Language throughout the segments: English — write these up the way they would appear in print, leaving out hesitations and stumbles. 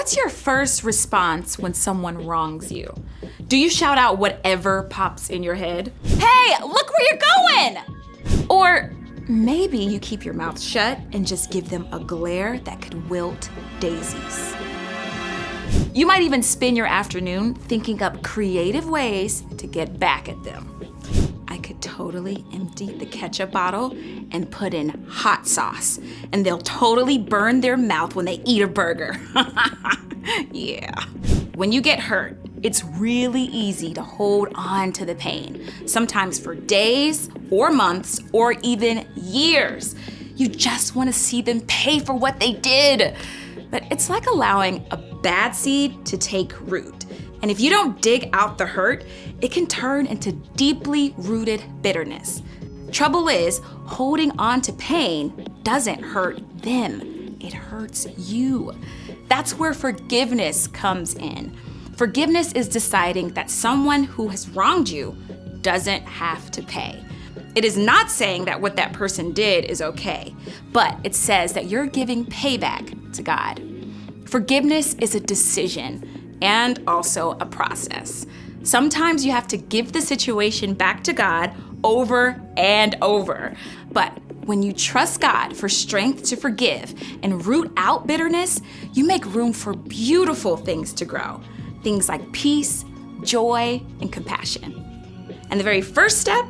What's your first response when someone wrongs you? Do you shout out whatever pops in your head? Hey, look where you're going! Or maybe you keep your mouth shut and just give them a glare that could wilt daisies. You might even spend your afternoon thinking up creative ways to get back at them. I could totally empty the ketchup bottle and put in hot sauce, and they'll totally burn their mouth when they eat a burger. Yeah. When you get hurt, it's really easy to hold on to the pain, sometimes for days or months or even years. You just want to see them pay for what they did. But it's like allowing a bad seed to take root. And if you don't dig out the hurt, it can turn into deeply rooted bitterness. Trouble is, holding on to pain doesn't hurt them. It hurts you. That's where forgiveness comes in. Forgiveness is deciding that someone who has wronged you doesn't have to pay. It is not saying that what that person did is okay, but it says that you're giving payback to God. Forgiveness is a decision and also a process. Sometimes you have to give the situation back to God over and over. But when you trust God for strength to forgive and root out bitterness, you make room for beautiful things to grow. Things like peace, joy, and compassion. And the very first step,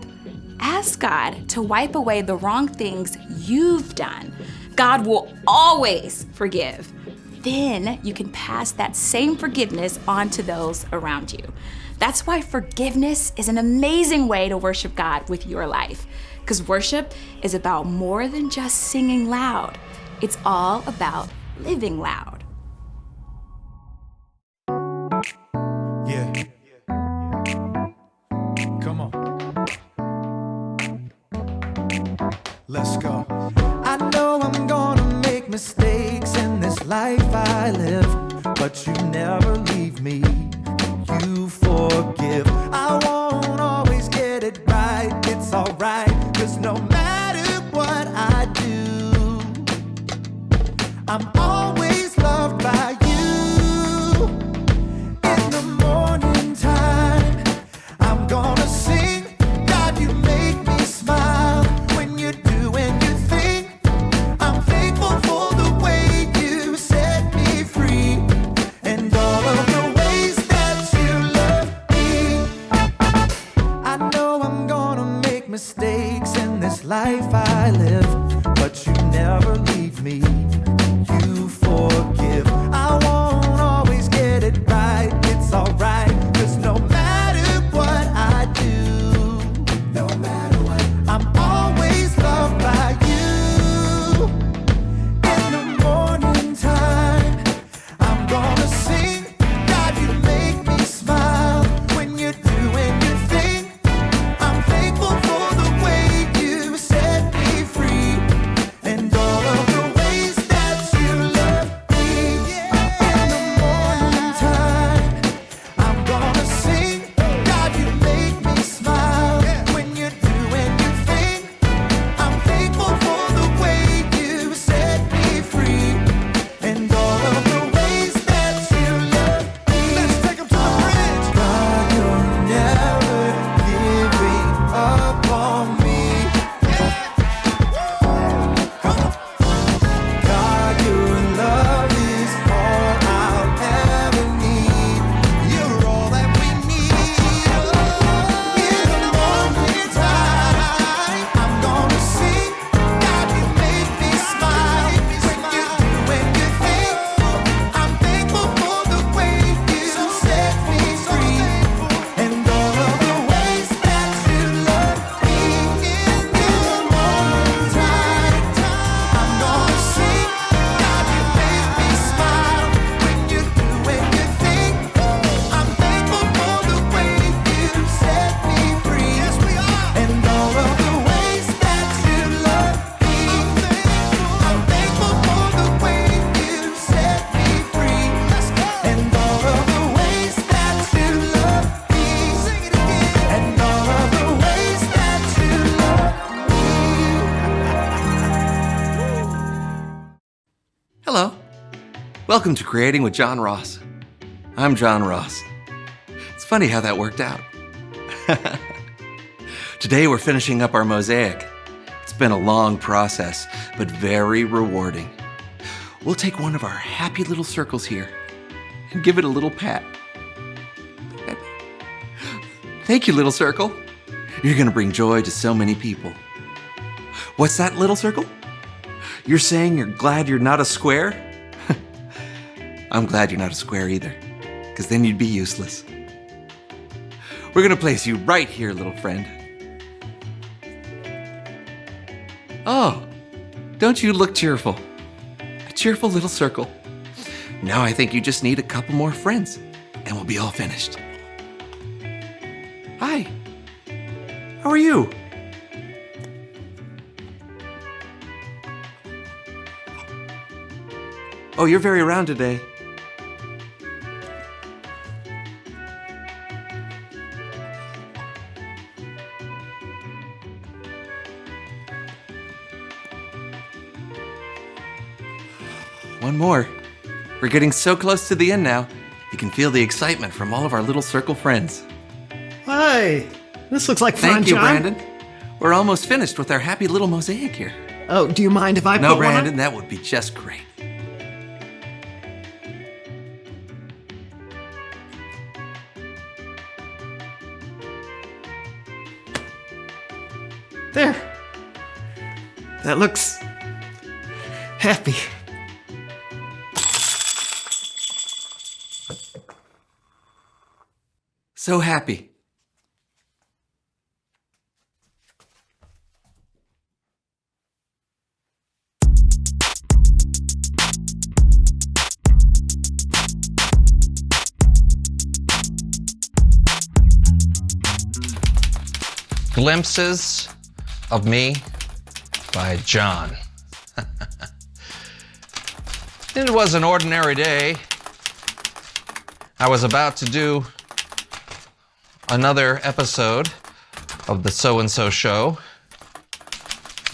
ask God to wipe away the wrong things you've done. God will always forgive. Then you can pass that same forgiveness on to those around you. That's why forgiveness is an amazing way to worship God with your life. Because worship is about more than just singing loud. It's all about living loud. Yeah. Come on. Let's go. I know I'm gonna make mistakes in this life I live, but you never leave me. You forgive. I won't always get it right. It's alright, 'cause no matter what I do, I'm always loved by you. In the morning time, I'm gonna sing. God, you make me smile when you're doing your thing. I'm thankful for the way you set me free, and all of the ways that you love me. I know I'm gonna make mistakes in this life I live, but you never leave me. You forgive. I won't always get it right. It's alright, 'cause no matter what I do, no matter what, I'm always loved by you. In the morning time, I'm gonna sing. God, you make me smile when you're doing your thing. I'm thankful for the way you set me free, Welcome to Creating with John Ross. I'm John Ross. It's funny how that worked out. Today we're finishing up our mosaic. It's been a long process, but very rewarding. We'll take one of our happy little circles here and give it a little pat. Thank you, little circle. You're going to bring joy to so many people. What's that, little circle? You're saying you're glad you're not a square? I'm glad you're not a square either, because then you'd be useless. We're going to place you right here, little friend. Oh, don't you look cheerful? A cheerful little circle. Now I think you just need a couple more friends, and we'll be all finished. Hi. How are you? Oh, you're very round today. One more. We're getting so close to the end now. You can feel the excitement from all of our little circle friends. Hi, this looks like fun, Thank you, John. Brandon. We're almost finished with our happy little mosaic here. Oh, do you mind if I No, put one on? Brandon, that would be just great. There. That looks happy. So happy. Glimpses of Me by John. It was an ordinary day. I was about to do another episode of the So-and-So Show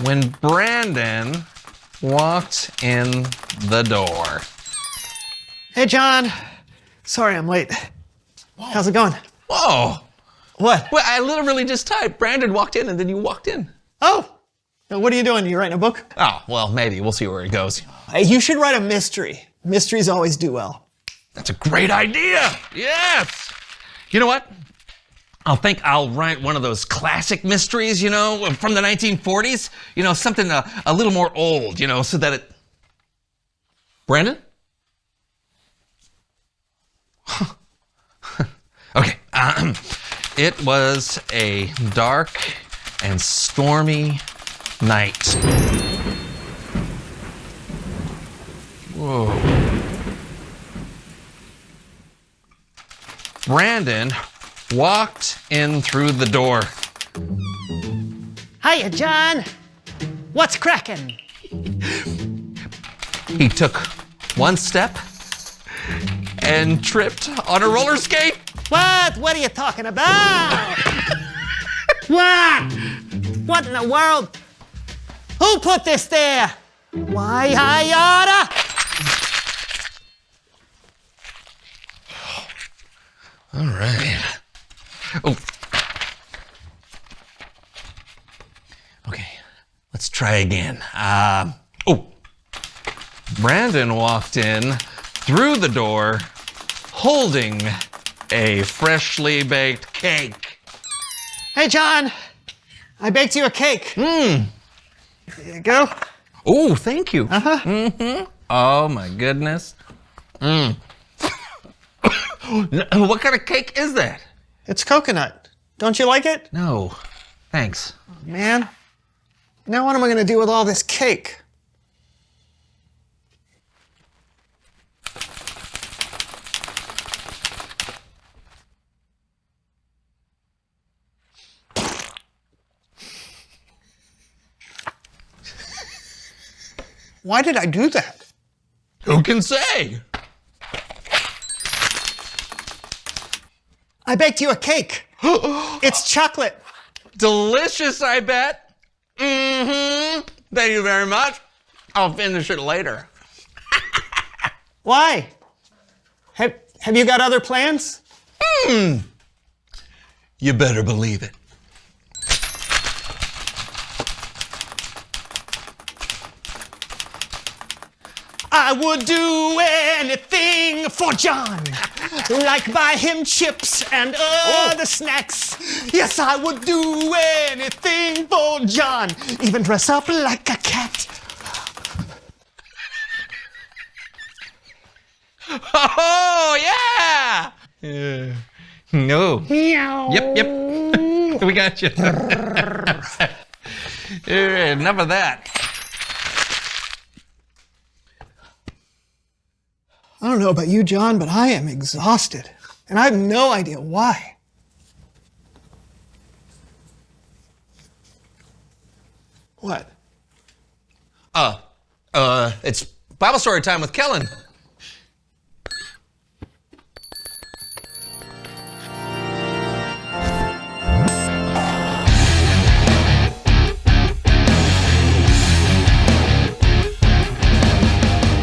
when Brandon walked in the door. Hey, John. Sorry I'm late. How's it going? Whoa! What? Well, I literally just typed, Brandon walked in, and then you walked in. Oh, what are you doing? You writing a book? Oh, well, maybe. We'll see where it goes. Hey, you should write a mystery. Mysteries always do well. That's a great idea. Yes. You know what? I'll write one of those classic mysteries, you know, from the 1940s. You know, something a little more old, you know, so that it... Brandon? Okay. It was a dark and stormy night. Whoa. Brandon walked in through the door. Hiya, John. What's cracking? He took one step and tripped on a roller skate. What? What are you talking about? What? What in the world? Who put this there? Why, I oughta. All right. Oh. Okay, let's try again. Brandon walked in through the door holding a freshly baked cake. Hey, John. I baked you a cake. Here you go. Oh, thank you. Uh-huh. Mm-hmm. Oh, my goodness. What kind of cake is that? It's coconut. Don't you like it? No, thanks. Man, now what am I going to do with all this cake? Why did I do that? Who can say? I baked you a cake. It's chocolate. Delicious, I bet. Mm-hmm. Thank you very much. I'll finish it later. Why? Have you got other plans? You better believe it. I would do anything for John, like buy him chips and other snacks. Yes, I would do anything for John, even dress up like a cat. Oh, yeah! No. Meow. Yep. We got you. Enough of that. I don't know about you, John, but I am exhausted, and I have no idea why. What? It's Bible story time with Kellen.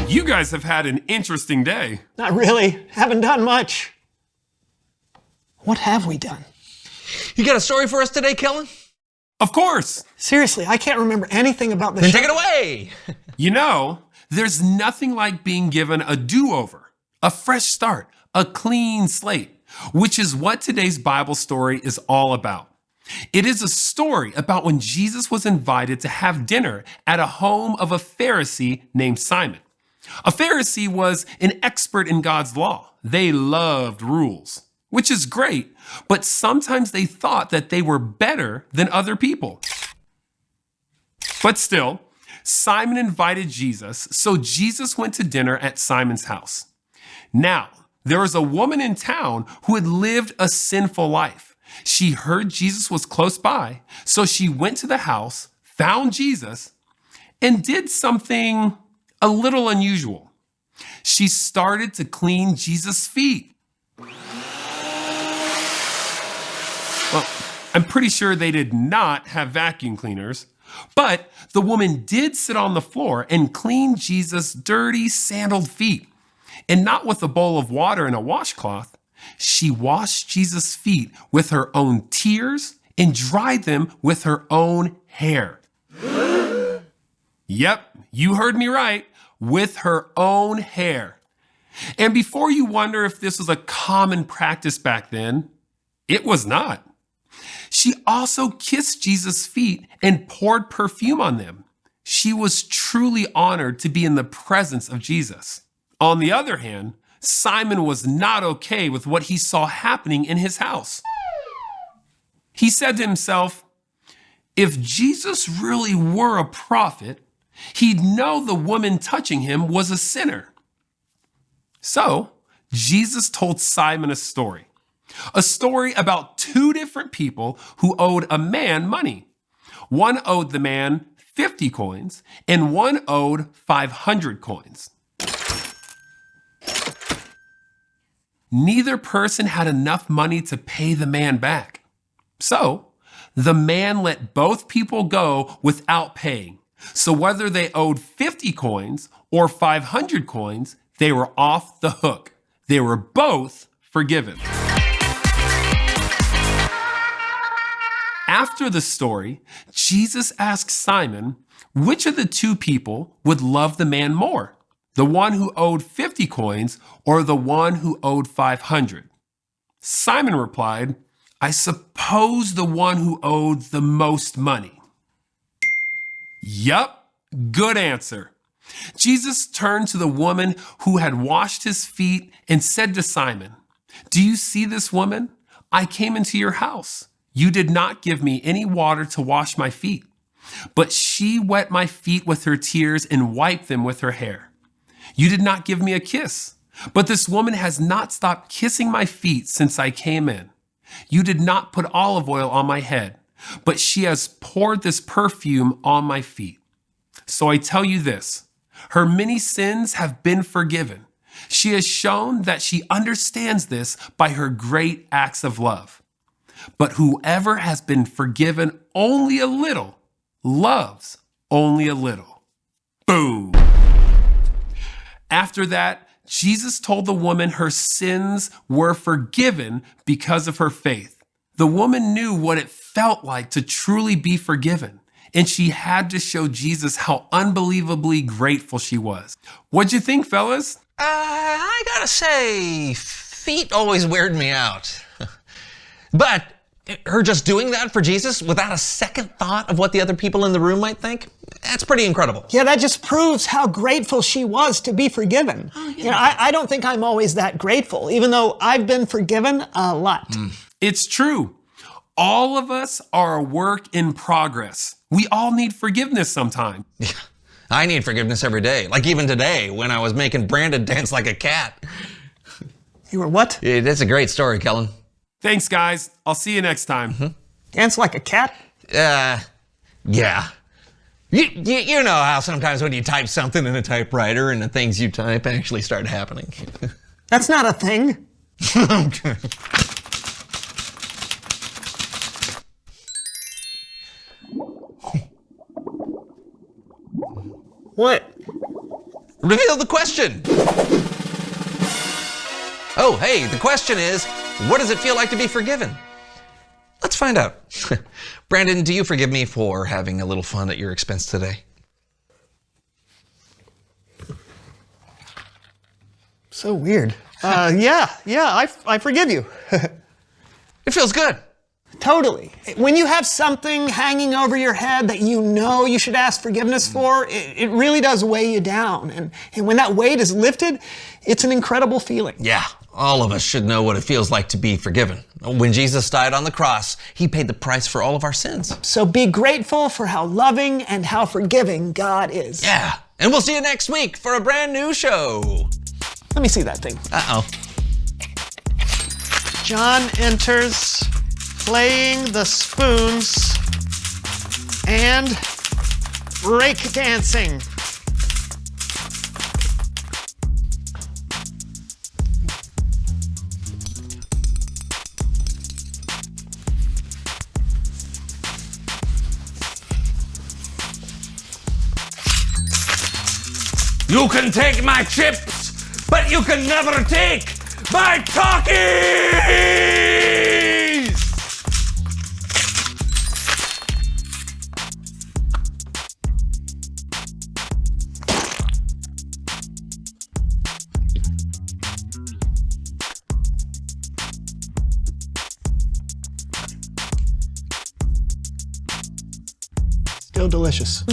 You guys have had an interesting day. Not really. Haven't done much. What have we done? You got a story for us today, Kellen? Of course. Seriously, I can't remember anything about this Then show. take it away. You know, there's nothing like being given a do-over, a fresh start, a clean slate, which is what today's Bible story is all about. It is a story about when Jesus was invited to have dinner at a home of a Pharisee named Simon. A Pharisee was an expert in God's law. They loved rules, which is great, but sometimes they thought that they were better than other people. But still, Simon invited Jesus, so Jesus went to dinner at Simon's house. Now, there was a woman in town who had lived a sinful life. She heard Jesus was close by, so she went to the house, found Jesus, and did something a little unusual. She started to clean Jesus' feet. Well, I'm pretty sure they did not have vacuum cleaners, but the woman did sit on the floor and clean Jesus' dirty, sandaled feet. And not with a bowl of water and a washcloth. She washed Jesus' feet with her own tears and dried them with her own hair. Yep, you heard me right, with her own hair. And before you wonder if this was a common practice back then, it was not. She also kissed Jesus' feet and poured perfume on them. She was truly honored to be in the presence of Jesus. On the other hand, Simon was not okay with what he saw happening in his house. He said to himself, if Jesus really were a prophet, he'd know the woman touching him was a sinner. So, Jesus told Simon a story about two different people who owed a man money. One owed the man 50 coins, and one owed 500 coins. Neither person had enough money to pay the man back. So, the man let both people go without paying. So whether they owed 50 coins or 500 coins, they were off the hook. They were both forgiven. After the story, Jesus asked Simon, which of the two people would love the man more? The one who owed 50 coins or the one who owed 500? Simon replied, I suppose the one who owed the most money. Yup, good answer. Jesus turned to the woman who had washed his feet and said to Simon, do you see this woman? I came into your house. You did not give me any water to wash my feet, but she wet my feet with her tears and wiped them with her hair. You did not give me a kiss, but this woman has not stopped kissing my feet since I came in. You did not put olive oil on my head, but she has poured this perfume on my feet. So I tell you this, her many sins have been forgiven. She has shown that she understands this by her great acts of love. But whoever has been forgiven only a little loves only a little. Boom. After that, Jesus told the woman her sins were forgiven because of her faith. The woman knew what it felt like to truly be forgiven, and she had to show Jesus how unbelievably grateful she was. What'd you think, fellas? I gotta say, feet always weird me out. But her just doing that for Jesus without a second thought of what the other people in the room might think, that's pretty incredible. Yeah, that just proves how grateful she was to be forgiven. I don't think I'm always that grateful, even though I've been forgiven a lot. It's true. All of us are a work in progress. We all need forgiveness sometime. Yeah, I need forgiveness every day. Like even today when I was making Brandon dance like a cat. You were what? Yeah, that's a great story, Kellen. Thanks, guys. I'll see you next time. Dance like a cat? Yeah. You know how sometimes when you type something in a typewriter and the things you type actually start happening. That's not a thing. Okay. What? Reveal the question. Oh, hey, the question is, what does it feel like to be forgiven? Let's find out. Brandon, do you forgive me for having a little fun at your expense today? So weird. Yeah, I forgive you. It feels good. Totally. When you have something hanging over your head that you know you should ask forgiveness for, it really does weigh you down. And when that weight is lifted, it's an incredible feeling. Yeah, all of us should know what it feels like to be forgiven. When Jesus died on the cross, he paid the price for all of our sins. So be grateful for how loving and how forgiving God is. Yeah, and we'll see you next week for a brand new show. Let me see that thing. Uh-oh. John enters playing the spoons and break dancing. You can take my chips, but you can never take my talkies! Still delicious.